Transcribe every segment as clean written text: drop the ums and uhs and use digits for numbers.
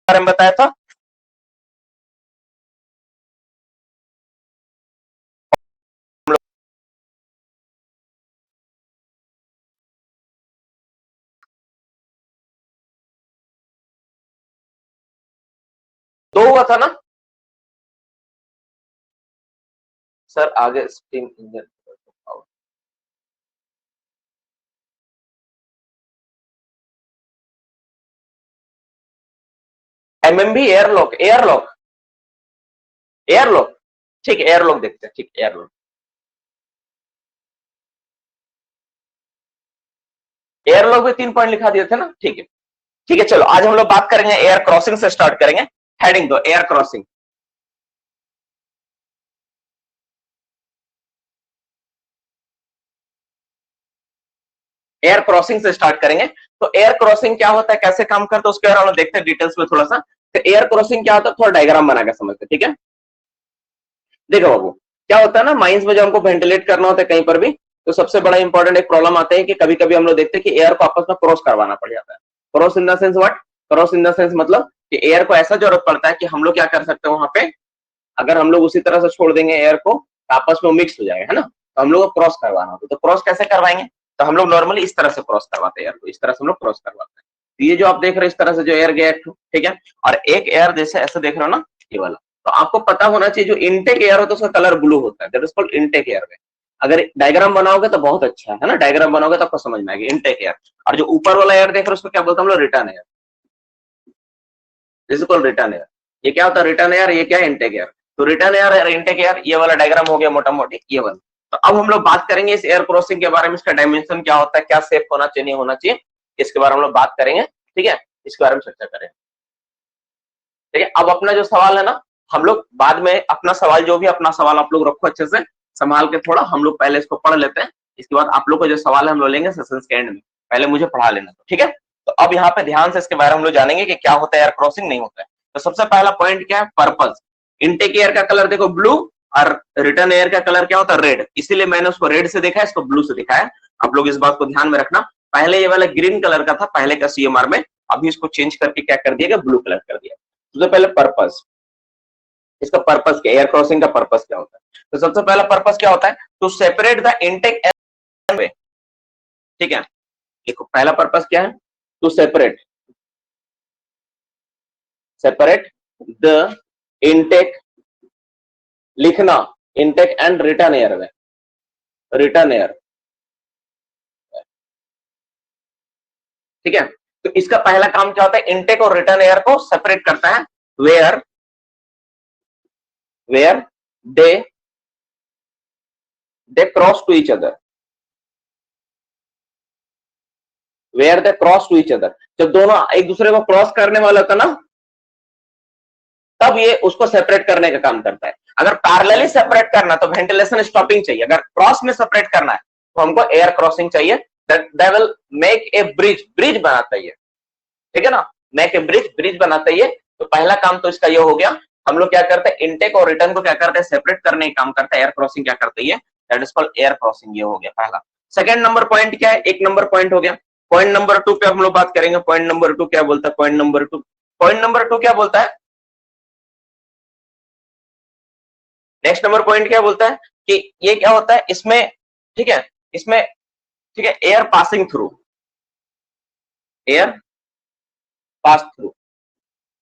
बारे में बताया था। दो हुआ था ना सर, आगे steam engine, MMB airlock, airlock, airlock, ठीक है एयरलॉक देखते हैं, ठीक एयरलॉक, एयरलॉक में 3 पॉइंट लिखा दिए थे ना, ठीक है। ठीक है चलो आज हम लोग बात करेंगे एयर क्रॉसिंग से स्टार्ट करेंगे। हेडिंग दो एयर क्रॉसिंग। एयर क्रॉसिंग से स्टार्ट करेंगे। तो एयर क्रॉसिंग क्या होता है, कैसे काम करता है, उसके बारे में देखते हैं डिटेल्स में थोड़ा सा। तो एयर क्रॉसिंग क्या होता है, थोड़ा डायग्राम बना के समझते हैं, ठीक है। देखो बाबू, क्या होता है ना, माइंस में जब हमको वेंटिलेट करना होता है कहीं पर भी, तो सबसे बड़ा इंपॉर्टेंट एक प्रॉब्लम आता है कि कभी कभी हम लोग देखते हैं कि एयर को आपस में क्रॉस करवाना पड़ जाता है। Cross in the sense what, cross in the sense मतलब कि एयर को ऐसा जरूरत पड़ता है कि हम लोग क्या कर सकते हैं वहां पे, अगर हम लोग उसी तरह से छोड़ देंगे एयर को तो आपस में मिक्स हो जाएगा, है ना। तो हम लोग को क्रॉस करवाना होता है, तो क्रॉस कैसे करवाएंगे, तो हम लोग नॉर्मली इस तरह से क्रॉस करवाते हैं एयर को, इस तरह से हम लोग क्रॉस करवाते हैं। तो ये जो आप देख रहे हैं इस तरह से जो एयर गया, ठीक है, और एक एयर जैसे ऐसे देख रहे हो ना, ये वाला, तो आपको पता होना चाहिए जो इनटेक एयर होता है उसका कलर ब्लू होता है, that is called intake air. अगर डायग्राम बनाओगे तो बहुत अच्छा है ना, डायग्राम बनाओगे तो आपको समझ में आएगा इनटेक एयर। और जो ऊपर वाला एयर देख रहे हो उसको क्या बोलते हैं हम लोग, return air, this is called return air. ये क्या होता है रिटर्न एयर, ये क्या है इनटेक एयर। तो रिटर्न एयर और इनटेक एयर, ये वाला डायग्राम हो गया मोटा मोटी ये वाला। तो अब हम लोग बात करेंगे इस एयर क्रॉसिंग के बारे में, इसका डायमेंशन क्या होता है, क्या शेप होना चाहिए नहीं होना चाहिए, इसके बारे में हम लोग बात करेंगे, ठीक है, इसके बारे में चर्चा करेंगे। ठीक है, अब अपना जो सवाल है ना, हम लोग बाद में अपना सवाल, जो भी अपना सवाल आप लोग रखो अच्छे से संभाल के, थोड़ा हम लोग पहले इसको पढ़ लेते हैं, इसके बाद आप लोग को जो सवाल है हम लोग लेंगे सेशन के एंड में, पहले मुझे पढ़ा लेना, ठीक है। तो अब यहाँ पे ध्यान से इसके बारे में हम लोग जानेंगे कि क्या होता है एयर क्रॉसिंग, नहीं होता है। तो सबसे पहला पॉइंट क्या है, पर्पस। इनटेक एयर का कलर देखो ब्लू, और रिटर्न एयर का कलर क्या होता है, रेड, इसीलिए मैंने उसको रेड से दिखाया, इसको ब्लू से दिखाया। आप लोग इस बात को ध्यान में रखना, पहले ये वाला ग्रीन कलर का था पहले का सीएमआर में, अभी इसको चेंज करके क्या कर दिया, ब्लू कलर कर दिया। सबसे पहले पर्पस, इसका पर्पस क्या, एयर क्रॉसिंग का पर्पस क्या होता है। तो सबसे पहला पर्पस क्या होता है, to separate the intake air, ठीक है। देखो पहला पर्पस क्या है, to separate, separate the intake, लिखना इनटेक एंड रिटर्न एयर में, रिटर्न एयर, ठीक है। तो इसका पहला काम क्या होता है, इनटेक और रिटर्न एयर को सेपरेट करता है, where where they cross to each other, where they cross to each other, जब दोनों एक दूसरे को क्रॉस करने वाला होता ना, तब ये उसको सेपरेट करने का काम करता है। अगर पैरेलली सेपरेट करना तो वेंटिलेशन स्टॉपिंग चाहिए, अगर क्रॉस में सेपरेट करना है तो हमको एयर क्रॉसिंग चाहिए, that will make a bridge, bridge बनाता है, ठीक है ना, मेक ए ब्रिज, ब्रिज बनाता है। तो पहला काम तो इसका ये हो गया, हम लोग क्या करते हैं इनटेक और रिटर्न को क्या करते हैं, सेपरेट करने का काम करता है, एयर क्रॉसिंग क्या करती है, that is called air crossing, ये हो गया पहला। सेकंड नंबर पॉइंट क्या है, एक नंबर पॉइंट हो गया। पॉइंट नंबर 2 पे हम लोग बात करेंगे, पॉइंट नंबर 2 क्या बोलता है, पॉइंट नंबर 2, पॉइंट नंबर 2 क्या बोलता है, नेक्स्ट नंबर पॉइंट क्या बोलता है कि ये क्या होता है इसमें, ठीक है, इसमें, ठीक है, air passing through, air pass through,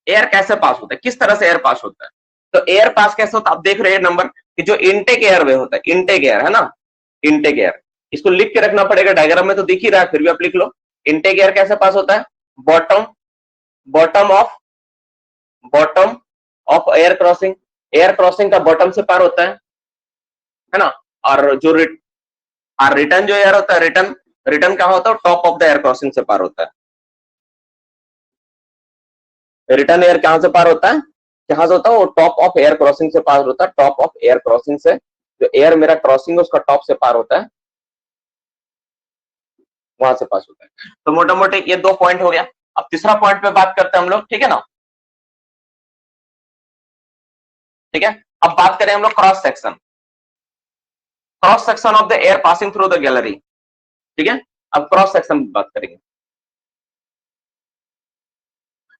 air कैसे पास होता है, किस तरह से एयर पास होता है। तो एयर पास कैसे होता है, आप देख रहे हैं नंबर कि जो इनटेक एयर वे होता है, इनटेक एयर है ना, इनटेक एयर, इसको लिख के रखना पड़ेगा, डायग्राम में तो दिख ही रहा है फिर भी आप लिख लो। इनटेक एयर कैसे पास होता है, bottom, bottom of, bottom of air crossing, air crossing का बॉटम से पार होता है ना। और जो रिटर्न जो एयर होता है, रिटर्न, रिटर्न क्या होता है, top of the air crossing से पार होता है। रिटर्न एयर कहां से पार होता है, कहां से होता है, वो टॉप ऑफ एयर क्रॉसिंग से पार होता है, टॉप ऑफ एयर क्रॉसिंग से, जो एयर मेरा क्रॉसिंग है उसका टॉप से पार होता है, वहां से पास होता है। तो मोटा मोटे ये 2 पॉइंट हो गया। अब तीसरा पॉइंट पे बात करते हैं हम लोग, ठीक है ना, ठीक है। अब बात करें हम लोग cross section, cross section of the air passing through the gallery, ठीक है। अब क्रॉस सेक्शन की बात करेंगे।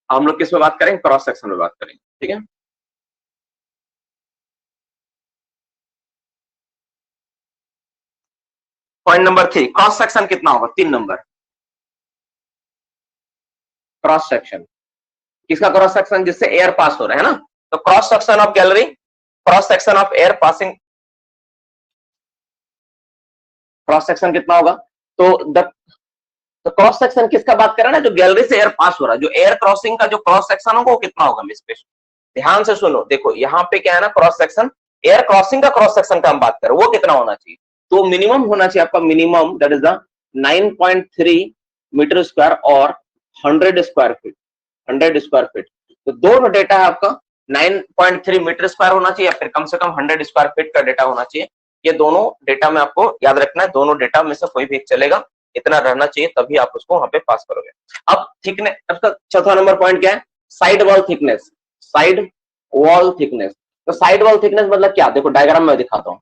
हम लोग किस में बात करेंगे, क्रॉस सेक्शन में बात करेंगे, ठीक है। पॉइंट नंबर 3, क्रॉस सेक्शन कितना होगा, 3 नंबर। क्रॉस सेक्शन किसका, क्रॉस सेक्शन जिससे एयर पास हो रहा है ना, तो cross section of gallery, cross section of air passing, cross section कितना होगा, तो क्रॉस सेक्शन किसका बात कर रहे हैं ना, जो गैलरी से एयर पास हो रहा है, जो एयर क्रॉसिंग का जो क्रॉस सेक्शन होगा वो कितना होगा मिस पे। ध्यान से सुनो, देखो यहाँ पे क्या है ना, क्रॉस सेक्शन, एयर क्रॉसिंग का क्रॉस सेक्शन का हम बात करें, वो कितना होना चाहिए, तो मिनिमम होना चाहिए आपका, minimum that is the 9.3 metre square और 100 स्क्वायर फीट, 100 स्क्वायर फीट। तो दोनों डेटा है आपका, 9.3 मीटर स्क्वायर होना चाहिए या फिर कम से कम 100 स्क्वायर फीट का डेटा होना चाहिए। ये दोनों डेटा में आपको याद रखना है, दोनों डेटा में से कोई भी एक चलेगा, इतना रहना चाहिए, तभी आप उसको वहां पे पास करोगे। अब थिकनेस, अब चौथा नंबर पॉइंट क्या है, side wall thickness, side wall thickness. तो साइड वॉल थिकनेस मतलब क्या, देखो डायग्राम में दिखाता हूँ।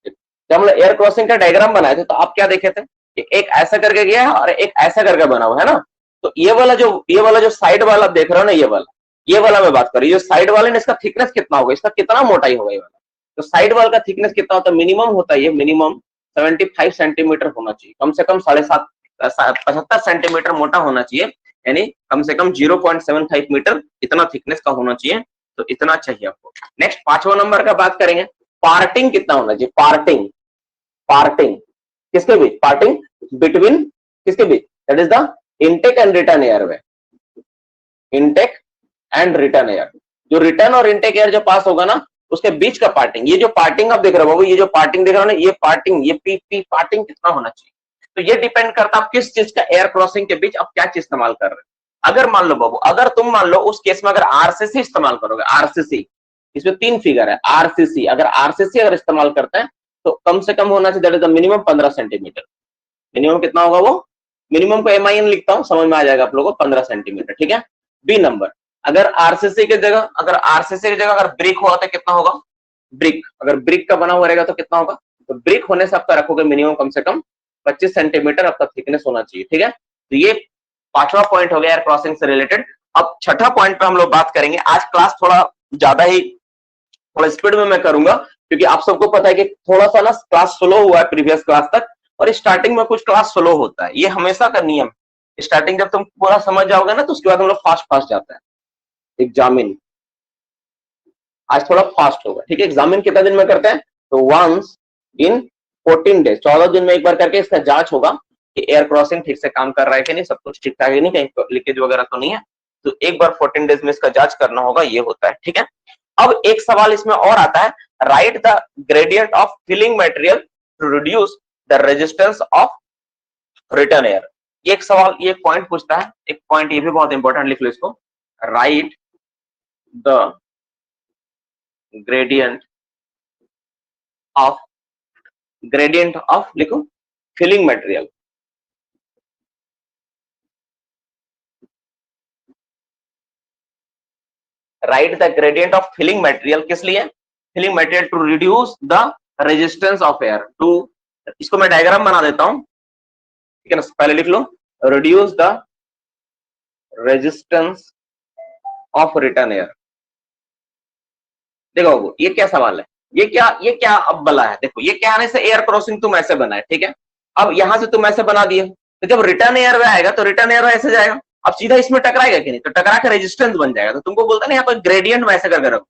जब हम लोग एयर क्रॉसिंग का डायग्राम बनाए थे तो आप क्या देखे थे, एक ऐसा करके गया है और एक ऐसा करके बना हुआ है ना, तो ये वाला जो साइड वाला देख रहे हो ना, ये वाला मैं बात कर रही हूँ, साइड वाले ने इसका थिकनेस कितना होगा, इसका कितना मोटाई होगा ये वाला, तो साइड वाल का थिकनेस कितना होता है, मिनिमम होता है ये, मिनिमम 75 सेंटीमीटर होना चाहिए, कम से कम 75 सेंटीमीटर मोटा होना चाहिए, यानी कम से कम 0.75 मीटर इतना थिकनेस का होना चाहिए, तो इतना चाहिए आपको। नेक्स्ट 5वां नंबर का बात करेंगे, पार्टिंग कितना होना चाहिए, पार्टिंग, पार्टिंग किसके बीच, पार्टिंग बिटवीन किसके बीच, that is the intake and return airway, intake and return air, जो रिटर्न और इनटेक एयर जो पास होगा ना उसके बीच का पार्टिंग, ये जो पार्टिंग आप देख रहे हो बाबू, ये जो पार्टिंग देख रहे हो ना, ये पार्टिंग, ये पी पार्टिंग कितना होना चाहिए, तो ये डिपेंड करता है आप किस चीज का एयर क्रॉसिंग के बीच आप क्या चीज इस्तेमाल कर रहे हो। अगर मान लो बाबू, अगर तुम मान लो उस केस में अगर आरसीसी इस्तेमाल करोगे, आरसीसी, इसमें 3 फिगर है, आरसीसी, अगर आरसीसी अगर इस्तेमाल करते हैं तो कम से कम होना चाहिए, that is the minimum 15 centimetre, minimum कितना होगा वो, मिनिमम को एमआईएन लिखता हूं, समझ में आ जाएगा आप लोगों को, 15 सेंटीमीटर, ठीक है। बी नंबर, अगर आरसीसी की जगह, अगर ब्रिक हुआ तो कितना होगा, ब्रिक, अगर ब्रिक का बना हुआ रहेगा तो कितना होगा, तो ब्रिक होने से आपका रखोगे मिनिमम कम से कम 25 सेंटीमीटर आपका थिकनेस होना चाहिए, ठीक है। तो ये 5वां पॉइंट हो गया एयर क्रॉसिंग से रिलेटेड। अब 6ठा पॉइंट पे हम लोग बात करेंगे, आज क्लास थोड़ा ज्यादा ही, थोड़ा स्पीड में मैं करूंगा, क्योंकि आप सबको पता है कि थोड़ा सा ना क्लास स्लो हुआ है प्रीवियस क्लास तक, और स्टार्टिंग में कुछ क्लास स्लो होता है, ये हमेशा का नियम, स्टार्टिंग जब तुम पूरा समझ जाओगे ना तो उसके बाद हम लोग फास्ट फास्ट जाता है। एग्जामिन आज थोड़ा फास्ट होगा, ठीक है। एग्जामिन कितना दिन में करते हैं, तो वंस इन 14 डेज, 14 दिन में एक बार करके इसका जांच होगा कि एयर क्रॉसिंग ठीक से काम कर रहा है कि नहीं, सब कुछ ठीक ठाक है नहीं, कहीं लीकेज वगैरह तो नहीं है, तो एक बार 14 डेज में इसका जांच करना होगा, ये होता है, ठीक है। अब एक सवाल इसमें और आता है, write the gradient of filling material to reduce the resistance of return air. ये एक सवाल, ये एक पॉइंट पूछता है, एक पॉइंट ये भी बहुत इंपॉर्टेंट, लिख लो इसको, राइट द ग्रेडियंट ऑफ लिखो filling material, write the gradient of filling material, किस लिए, filling material to reduce the resistance of air, to, इसको मैं डायग्राम बना देता हूं, ठीक है ना, पहले लिख लो, reduce the resistance of return air. देखो ये क्या सवाल है, ये क्या अब बला है, देखो ये क्या आने से एयर क्रॉसिंग तुम ऐसे बनाए, ठीक है, अब यहां से तुम ऐसे बना दिए, तो जब रिटर्न एयर वे आएगा तो रिटर्न एयर ऐसे जाएगा, अब सीधा इसमें टकराएगा कि नहीं, तो टकरा के रेजिस्टेंस बन जाएगा, तो तुमको बोलता ना यहाँ पर ग्रेडियंट में ऐसे करके रखो,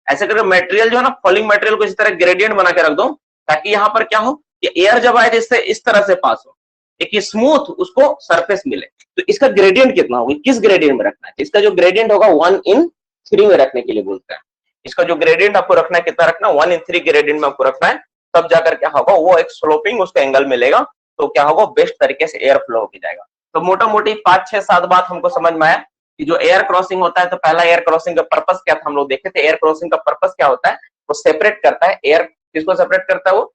ऐसे करके मटेरियल जो है ना, फॉलिंग मटेरियल को इस तरह ग्रेडियंट बना के रख दो, ताकि यहाँ पर क्या हो कि एयर जब आए तो इससे इस तरह से पास हो, एक स्मूथ उसको सरफेस मिले। तो इसका ग्रेडियंट कितना होगा, किस ग्रेडियंट में रखना है, इसका जो ग्रेडियंट होगा 1/3 में रखने के लिए बोलते हैं, इसका जो ग्रेडियंट आपको रखना है, कितना रखना है, 1/3 ग्रेडियंट में आपको रखना है, तब जाकर क्या होगा, वो एक स्लोपिंग उसका एंगल मिलेगा, तो क्या होगा, बेस्ट तरीके से एयर फ्लो हो जाएगा। तो मोटा मोटी 5, 6, 7 बात हमको समझ में आया कि जो एयर क्रॉसिंग होता है, तो पहला एयर क्रॉसिंग का पर्पस क्या था, हम लोग देखे थे, एयर क्रॉसिंग का पर्पस क्या होता है, वो सेपरेट करता है एयर, किसको सेपरेट करता है, वो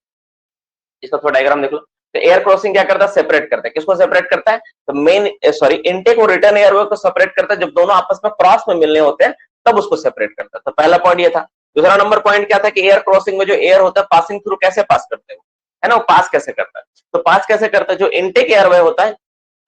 इसका थोड़ा डायग्राम देख लो, तो एयर क्रॉसिंग क्या करता है, सेपरेट करता है, किसको सेपरेट करता है, तो मेन सॉरी इनटेक और रिटर्न एयर को सेपरेट करता है, जब दोनों आपस में क्रॉस में मिलने होते हैं तब उसको सेपरेट करता है। तो पहला पॉइंट ये था। दूसरा नंबर पॉइंट क्या था कि एयर क्रॉसिंग में जो एयर होता है पासिंग थ्रू कैसे पास करते हैं, है ना, वो पास कैसे करता है, तो पास कैसे करता है, जो इनटेक एयरवे होता है,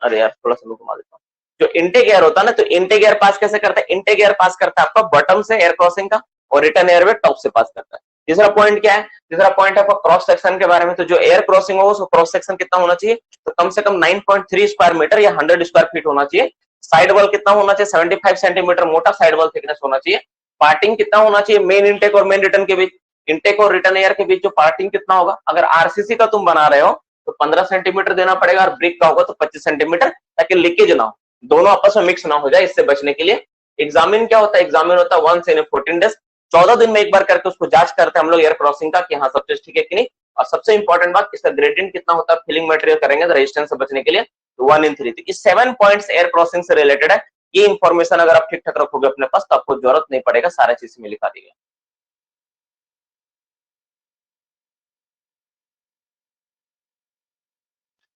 अरे यार थोड़ा सा घुमा देता हूँ, जो इनटेक एयर होता है ना, तो इनटेक एयर पास कैसे करता है, इनटेक एयर पास करता है आपका बॉटम से एयर क्रॉसिंग का, और रिटर्न एयर वे टॉप से पास करता है। तीसरा पॉइंट क्या है, तीसरा पॉइंट है आपका क्रॉस सेक्शन के बारे में। तो जो एयर क्रॉसिंग होगा उसका क्रॉस सेक्शन कितना होना चाहिए, तो कम से कम 9.3 स्क्वायर मीटर या 100 स्क्वायर फीट होना चाहिए। साइड वॉल कितना होना चाहिए, 75 सेंटीमीटर मोटा साइड वॉल थिकनेस होना चाहिए। पार्टिंग कितना होना चाहिए मेन इनटेक और मेन रिटर्न के बीच, इनटेक और रिटर्न एयर के बीच जो पार्टिंग कितना होगा, अगर आरसीसी का तुम बना रहे हो तो 15 सेंटीमीटर देना पड़ेगा, और ब्रिक का होगा तो 25 सेंटीमीटर, ताकि लीकेज ना हो, दोनों आपस में मिक्स ना हो जाए, इससे बचने के लिए। एग्जामिन क्या होता है, एग्जामिन होता है वंस इन 14 डेज, 14 दिन में एक बार करके उसको जांच करते हैं हम लोग एयर क्रॉसिंग का कि हाँ सब चीज ठीक है कि नहीं। और सबसे इंपॉर्टेंट बात, इसका ग्रेडियंट कितना होता है, फिलिंग मटेरियल करेंगे तो रेजिस्टेंस से बचने के लिए 1 in 3। इस 7 पॉइंट्स एयर क्रॉसिंग से रिलेटेड है। ये इंफॉर्मेशन अगर आप ठीक ठाक रखोगे अपने पास तो आपको जरूरत नहीं पड़ेगा, सारा चीज में लिखा दिया।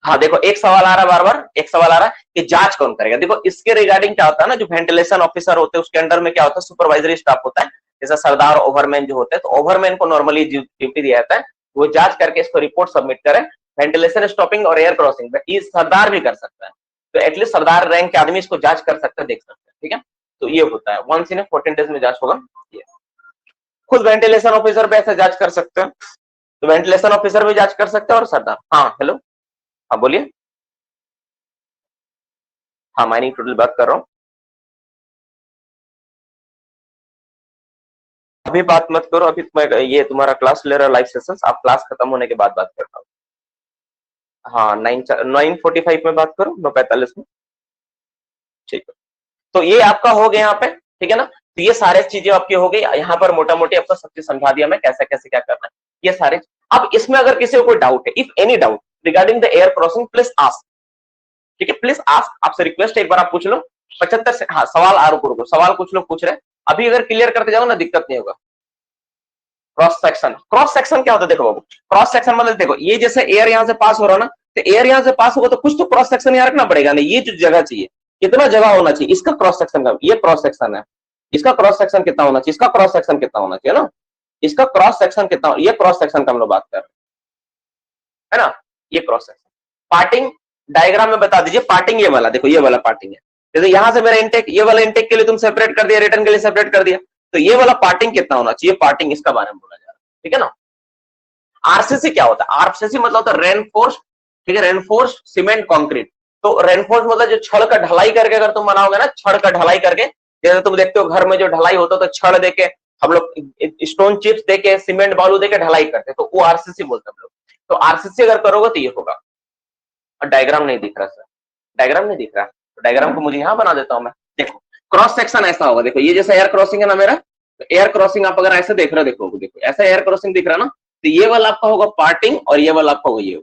हाँ देखो, एक सवाल आ रहा है बार बार, एक सवाल आ रहा है कि जांच कौन करेगा। देखो इसके रिगार्डिंग क्या होता है ना, जो वेंटिलेशन ऑफिसर होते हैं उसके अंडर में क्या होता है, सुपरवाइजरी स्टाफ होता है, जैसे सरदार ओवरमैन जो होते हैं, तो ओवरमैन को नॉर्मली ड्यूटी दिया जाता है, वो जांच करके इसको रिपोर्ट सबमिट करे। वेंटिलेशन स्टॉपिंग और एयर क्रॉसिंग ये सरदार भी कर सकता है, तो एटलीस्ट सरदार रैंक के आदमी इसको जांच कर सकते हैं, देख सकते हैं, ठीक है। तो ये होता है वंस इन 14 डेज में जांच होगा। ये खुद वेंटिलेशन ऑफिसर भी ऐसे जांच कर सकते हैं, तो वेंटिलेशन ऑफिसर भी जांच कर सकते हैं और सरदार। हाँ हेलो, हाँ बोलिए। हाँ माइनिंग टोटल बात कर रहा हूँ। अभी बात मत करो, अभी मैं ये तुम्हारा क्लास ले रहा लाइव सेशन, आप क्लास खत्म होने के बाद बात करता हूँ। हाँ 9:45 में बात करो, 9:45 में, ठीक है। तो ये आपका हो गया यहाँ पे, ठीक है ना। तो ये सारे चीजें आपकी हो गई, यहाँ पर मोटा मोटी आपको सब चीज समझा दिया मैं, कैसे कैसे क्या करना है, ये सारे। अब इसमें अगर किसी को कोई डाउट है, if any doubt regarding the air crossing, please ask, ठीक है, प्लीज आस्क, आपसे रिक्वेस्ट है एक बार आप पूछ लो। 75 से हाँ सवाल आ रुको, सवाल कुछ लोग पूछ रहे हैं, अभी अगर क्लियर करते जाओ ना दिक्कत नहीं होगा। क्रॉस सेक्शन, क्रॉस सेक्शन क्या होता है, देखो बाबू, क्रॉस सेक्शन मतलब देखो ये जैसे एयर यहाँ से पास हो रहा है ना, तो एयर यहाँ से पास होगा तो कुछ तो क्रॉस सेक्शन यहाँ रखना पड़ेगा ना, ये जो जगह चाहिए, कितना जगह होना चाहिए इसका क्रॉस सेक्शन का, ये क्रॉस सेक्शन है, इसका क्रॉस सेक्शन कितना होना चाहिए, इसका क्रॉस सेक्शन कितना होना चाहिए ना, इसका क्रॉस सेक्शन कितना, ये क्रॉस सेक्शन का हम लोग बात कर रहे हैं, है ना, ये क्रॉस सेक्शन। पार्टिंग डायग्राम में बता दीजिए, पार्टिंग ये वाला देखो, ये वाला पार्टिंग है, जैसे यहां से मेरा इंटेक, ये वाला इंटेक के लिए तुम सेपरेट कर दिया, रिटर्न के लिए सेपरेट कर दिया, तो ये वाला पार्टिंग कितना होना चाहिए, पार्टिंग इसका बारे में बोला जा रहा है, ठीक है ना। आरसीसी क्या होता है, आरसीसी मतलब होता है रेनफोर्स, ठीक है, रेनफोर्स सीमेंट कंक्रीट। तो रेनफोर्स मतलब जो छड़ का ढलाई करके अगर तुम बनाओगे ना, छड़ का ढलाई करके, जैसे तुम देखते हो घर में जो ढलाई होता है तो छड़ देके हम लोग स्टोन चिप्स देके सीमेंट बालू देके ढलाई करते हैं, तो वो आरसीसी बोलते हैं हम लोग। तो आरसीसी अगर करोगे तो ये होगा। और डायग्राम नहीं दिख रहा सर, डायग्राम नहीं दिख रहा, तो डायग्राम को मुझे यहाँ बना देता हूँ मैं। देखो क्रॉस सेक्शन ऐसा होगा, देखो ये जैसा एयर क्रॉसिंग है ना मेरा, तो एयर क्रॉसिंग आप अगर ऐसे देख रहे हो, देखो ऐसा एयर क्रॉसिंग दिख रहा है ना, तो ये वाला आपका होगा पार्टिंग और ये वाला आपका होगा ये,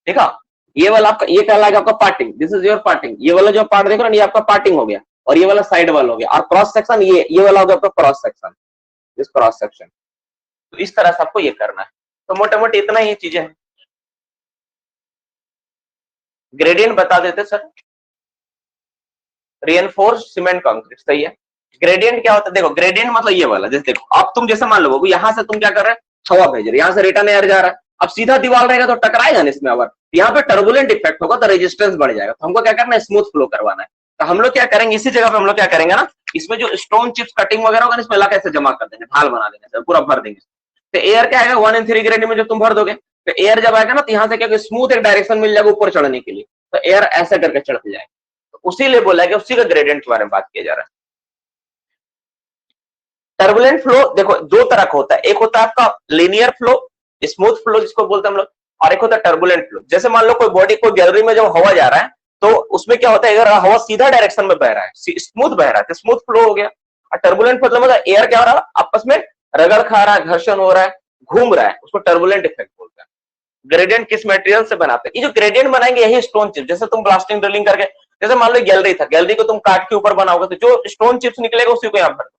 देखा, ये वाला आपका, ये कहलाएगा आपका parting, this is your parting, ये वाला जो पार्ट देख रहे हो ये आपका पार्टिंग हो गया, और ये वाला साइड वाला हो गया, और क्रॉस सेक्शन ये वाला हो गया आपका cross section, this cross section. तो इस तरह से आपको ये करना है, तो मोटे मोटे इतना ही चीजें हैं। ग्रेडियंट बता देते सर, रिइंफोर्स्ड सीमेंट कंक्रीट, सही है। ग्रेडियंट क्या होता है, देखो ग्रेडियंट मतलब ये वाला, जैसे देखो अब तुम जैसे मान लो यहाँ से तुम क्या कर रहे हैं, हवा भेज रहे, यहाँ से रिटर्न एयर जा रहा है, अब सीधा दीवार रहेगा तो टकराएगा ना इसमें, अब यहाँ पे टर्बुलेंट इफेक्ट होगा तो रेजिस्टेंस बढ़ जाएगा, तो हमको क्या करना है, स्मूथ फ्लो करवाना है। तो हम लोग क्या करेंगे, इसी जगह पे हम लोग क्या करेंगे ना, इसमें जो स्टोन चिप्स कटिंग वगैरह होगा इसमें ला कैसे जमा कर देंगे, ढाल बना देंगे, पूरा भर देंगे। तो एयर क्या आएगा 1 in 3 ग्रेड में जो तुम भर दोगे, तो एयर जब आएगा ना तो यहाँ से क्या स्मूथ एक डायरेक्शन मिल जाएगा ऊपर चढ़ने के लिए, तो एयर ऐसे करके चढ़ते जाएगा, तो उसी लिए बोला है कि उसी का ग्रेडियंट के बारे में बात किया जा रहा है। टर्बुलेंट फ्लो देखो दो तरह का होता है, एक होता है आपका लीनियर फ्लो, स्मूथ फ्लो जिसको बोलते हैं हम लोग, और एक होता है टर्बुलेंट फ्लो। जैसे मान लो कोई बॉडी को गैलरी में जब हवा जा रहा है तो उसमें क्या होता है, अगर हवा सीधा डायरेक्शन में बह रहा है, स्मूथ बह रहा है तो स्मूथ फ्लो हो गया, और टर्बुलेंट मतलब एयर क्या हो रहा है, आपस में रगड़ खा रहा है, घर्षण हो रहा है, घूम रहा है, उसको टर्बुलेंट इफेक्ट बोलते हैं। ग्रेडियंट किस मटेरियल से बनाते हैं, ये जो ग्रेडियंट बनाएंगे यही स्टोन चिप्स, जैसे तुम ब्लास्टिंग ड्रिलिंग करके, जैसे मान लो गैलरी था, गैलरी को तुम काट के ऊपर बनाओगे तो जो स्टोन चिप्स निकलेगा उसी को यहाँ भर,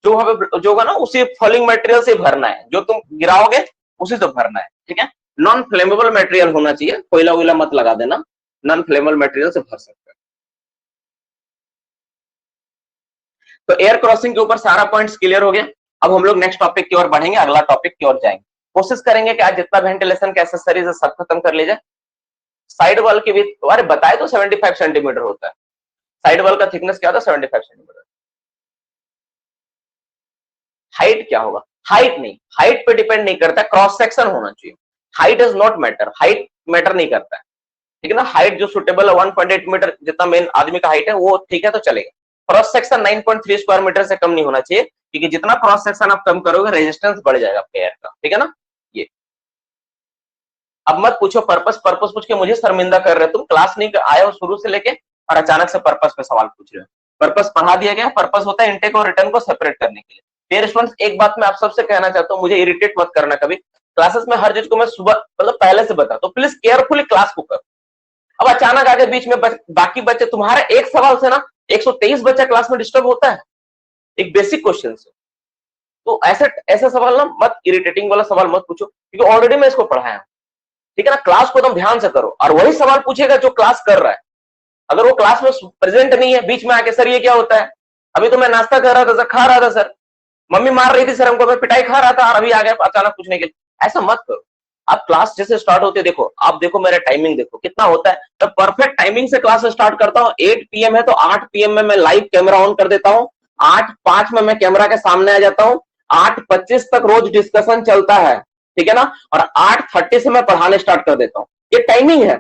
जो वहां पे जो होगा ना उसी फॉलिंग मटेरियल से भरना है, जो तुम गिराओगे उसी से भरना है, ठीक है। नॉन फ्लेमेबल मटेरियल होना चाहिए, कोयला वोयला मत लगा देना, नॉन फ्लेमेबल मटेरियल से भर सकते हैं। तो एयर क्रॉसिंग के ऊपर सारा पॉइंट्स क्लियर हो गया। अब हम लोग नेक्स्ट टॉपिक की ओर बढ़ेंगे, अगला टॉपिक की ओर जाएंगे, कोशिश करेंगे कि आज जितना वेंटिलेशन के एसेसरीज है सब खत्म कर ले जाए, साइड वॉल की विड्थ, अरे बताए तो 75 सेंटीमीटर होता है। साइड वॉल का थिकनेस क्या होता है? 75 सेंटीमीटर। हाइट क्या होगा? हाइट नहीं, हाइट पे डिपेंड नहीं करता, क्रॉस सेक्शन होना चाहिए। Height is not matter, height matter नहीं करता है, ठीक है ना। हाइट जो सुटेबल है 1.8 मीटर जितना मेन आदमी का हाइट है वो ठीक है तो चलेगा। क्रॉस सेक्शन 9.3 स्क्वायर मीटर से कम नहीं होना चाहिए, क्योंकि जितना क्रॉस सेक्शन आप कम करोगे रेजिस्टेंस बढ़ जाएगा आपके एयर का, ठीक है ना। ये अब मत पूछो पर्पस, पर्पस पूछ के मुझे शर्मिंदा कर रहे हो, तुम क्लास नहीं आए हो शुरू से लेके और अचानक से पर्पस पे सवाल पूछ रहे हो। पर्पस पढ़ा दिया गया, पर्पस होता है इनटेक और रिटर्न को सेपरेट करने के लिए। डियर स्टूडेंट्स, एक बात मैं आप सबसे कहना चाहता हूँ, मुझे इरिटेट मत करना कभी। क्लासेस में हर चीज को मैं सुबह मतलब पहले से बता, तो प्लीज केयरफुली क्लास को करो। अब अचानक आगे बीच में बाकी बच्चे, तुम्हारे एक सवाल से ना 123 बच्चा क्लास में डिस्टर्ब होता है, एक बेसिक क्वेश्चन से। तो ऐसा ऐसा सवाल ना मत, इरिटेटिंग वाला सवाल मत पूछो, क्योंकि ऑलरेडी मैं इसको पढ़ाया हूं, ठीक है ना। क्लास को तुम ध्यान से करो और वही सवाल पूछेगा जो क्लास कर रहा है। अगर वो क्लास में प्रेजेंट नहीं है, बीच में आके सर ये क्या होता है, अभी तो मैं नाश्ता कर रहा था सर, खा रहा था सर, मम्मी मार रही थी सर हमको, मैं पिटाई खा रहा था और अभी आ गया अचानक पूछने के लिए, ऐसा मत करो। आप क्लास जैसे स्टार्ट होती है, देखो आप देखो मेरा टाइमिंग देखो कितना होता है, तो परफेक्ट टाइमिंग से क्लास स्टार्ट करता हूँ। 8 PM है तो 8 PM में मैं लाइव कैमरा ऑन कर देता हूँ, 8:05 में मैं कैमरा के सामने आ जाता हूँ, 8:25 तक रोज डिस्कशन चलता है, ठीक है ना, और 8:30 से मैं पढ़ाने स्टार्ट कर देता हूँ। ये टाइमिंग है।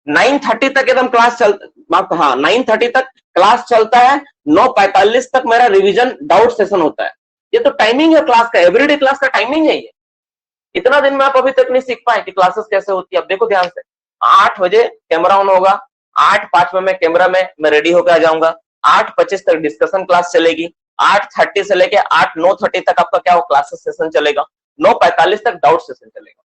9:30 तक एकदम क्लास चलता, हाँ 9:30 तक क्लास चलता है, 9:45 तक मेरा रिवीजन डाउट सेशन होता है। ये तो टाइमिंग है क्लास का, एवरीडे क्लास का टाइमिंग है ये। इतना दिन में आप अभी तक नहीं सीख पाए कि क्लासेस कैसे होती है। अब देखो ध्यान से, 8 बजे कैमरा ऑन होगा, 8:05 में मैं कैमरा में मैं रेडी होकर आ जाऊंगा, 8:25 तक डिस्कशन क्लास चलेगी, 8:30 से लेके 9:30 तक आपका क्या हो क्लासेस सेशन चलेगा, 9:45 तक डाउट सेशन चलेगा।